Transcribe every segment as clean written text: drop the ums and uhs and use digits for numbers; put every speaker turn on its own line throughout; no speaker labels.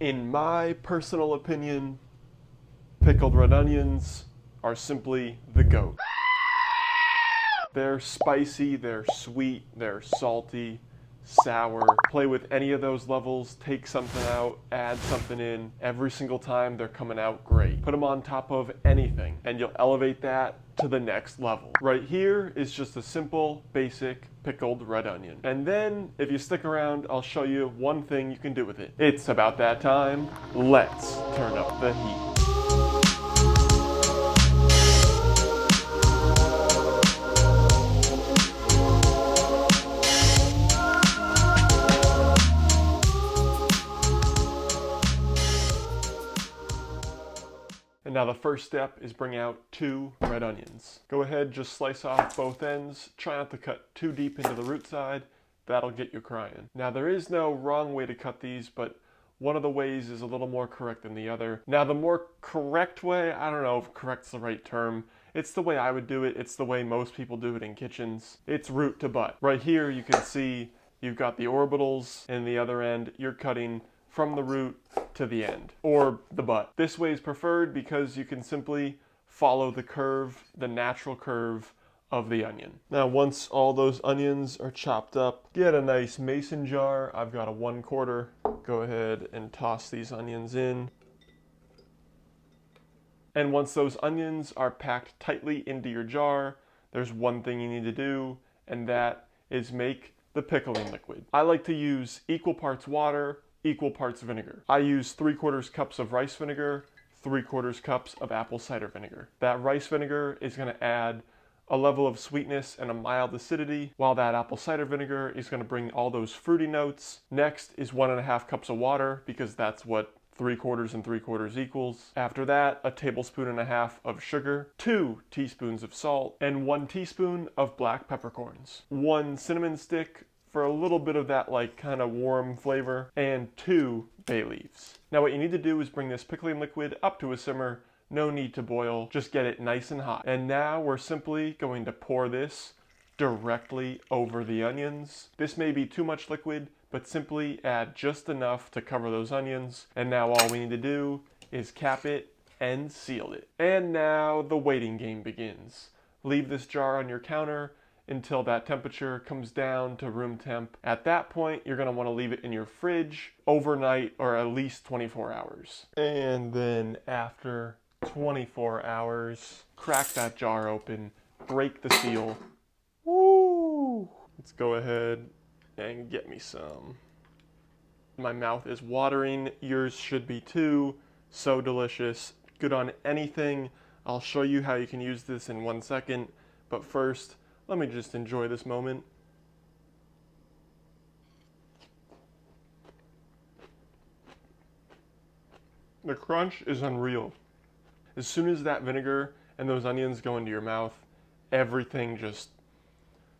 In my personal opinion, pickled red onions are simply the GOAT. They're spicy, they're sweet, they're salty, sour. Play with any of those levels, take something out, add something in. Every single time they're coming out great. Put them on top of anything and you'll elevate that to the next level. Right here is just a simple, basic pickled red onion. And then, if you stick around, I'll show you one thing you can do with it. It's about that time. Let's turn up the heat. And now the first step is bring out 2 red onions. Go ahead, just slice off both ends. Try not to cut too deep into the root side. That'll get you crying. Now there is no wrong way to cut these, but one of the ways is a little more correct than the other. Now the more correct way, I don't know if correct's the right term. It's the way I would do it. It's the way most people do it in kitchens. It's root to butt. Right here you can see you've got the orbitals, and the other end you're cutting from the root to the end, or the butt. This way is preferred because you can simply follow the curve, the natural curve of the onion. Now once all those onions are chopped up, get a nice mason jar. I've got a 1/4. Go ahead and toss these onions in. And once those onions are packed tightly into your jar, there's one thing you need to do, and that is make the pickling liquid. I like to use equal parts water, equal parts vinegar. I use 3/4 cups of rice vinegar, 3/4 cups of apple cider vinegar. That rice vinegar is going to add a level of sweetness and a mild acidity, while that apple cider vinegar is going to bring all those fruity notes. Next is 1.5 cups of water, because that's what 3/4 and 3/4 equals. After that, a 1.5 tablespoons of sugar, 2 teaspoons of salt, and 1 teaspoon of black peppercorns, 1 cinnamon stick for a little bit of that like kind of warm flavor, and 2 bay leaves. Now what you need to do is bring this pickling liquid up to a simmer. No need to boil, just get it nice and hot. And now we're simply going to pour this directly over the onions. This may be too much liquid, but simply add just enough to cover those onions. And now all we need to do is cap it and seal it. And now the waiting game begins. Leave this jar on your counter until that temperature comes down to room temp. At that point, you're gonna wanna leave it in your fridge overnight or at least 24 hours. And then after 24 hours, crack that jar open, break the seal. Woo! Let's go ahead and get me some. My mouth is watering, yours should be too. So delicious, good on anything. I'll show you how you can use this in 1 second, but first, let me just enjoy this moment. The crunch is unreal. As soon as that vinegar and those onions go into your mouth, everything just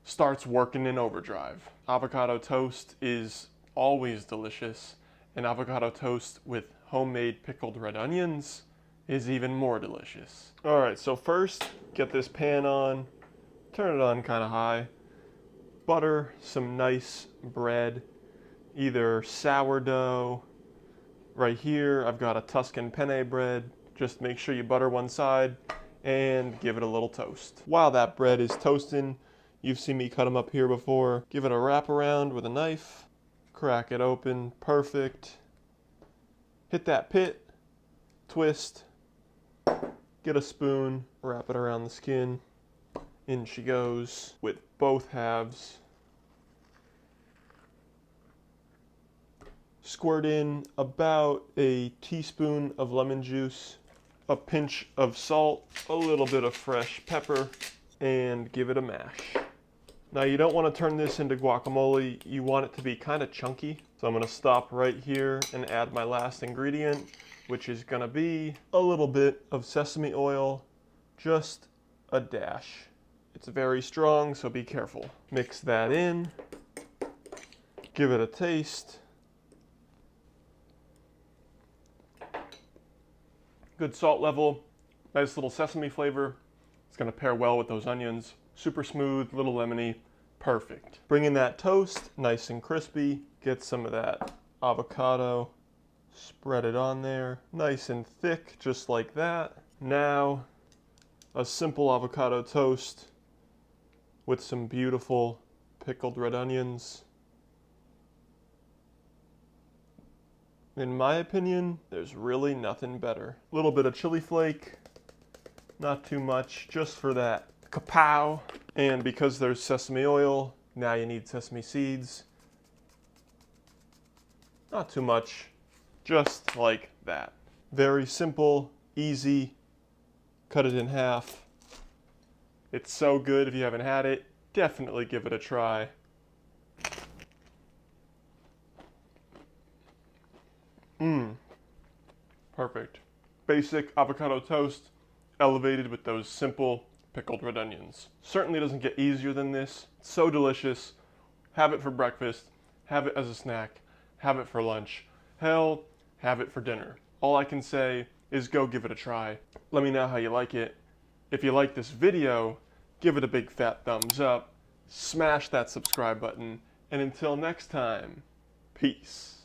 starts working in overdrive. Avocado toast is always delicious, and avocado toast with homemade pickled red onions is even more delicious. All right, so first, get this pan on. Turn it on kind of high. Butter some nice bread, either sourdough. Right here, I've got a Tuscan penne bread. Just make sure you butter one side and give it a little toast. While that bread is toasting, you've seen me cut them up here before. Give it a wrap around with a knife. Crack it open, perfect. Hit that pit, twist, get a spoon, wrap it around the skin. In she goes with both halves. Squirt in about a teaspoon of lemon juice, a pinch of salt, a little bit of fresh pepper, and give it a mash. Now you don't want to turn this into guacamole, you want it to be kind of chunky. So I'm going to stop right here and add my last ingredient, which is going to be a little bit of sesame oil, just a dash. It's very strong, so be careful. Mix that in, give it a taste. Good salt level, nice little sesame flavor. It's gonna pair well with those onions. Super smooth, little lemony, perfect. Bring in that toast, nice and crispy. Get some of that avocado Spread it on there, nice and thick, just like that. Now, a simple avocado toast with some beautiful pickled red onions. In my opinion, there's really nothing better. A little bit of chili flake, not too much, just for that kapow. And because there's sesame oil, now you need sesame seeds. Not too much, just like that. Very simple, easy, cut it in half. It's so good. If you haven't had it, definitely give it a try. Perfect. Basic avocado toast, elevated with those simple pickled red onions. Certainly doesn't get easier than this. It's so delicious. Have it for breakfast, have it as a snack, have it for lunch. Hell, have it for dinner. All I can say is go give it a try. Let me know how you like it. If you like this video, give it a big fat thumbs up, smash that subscribe button, and until next time, peace.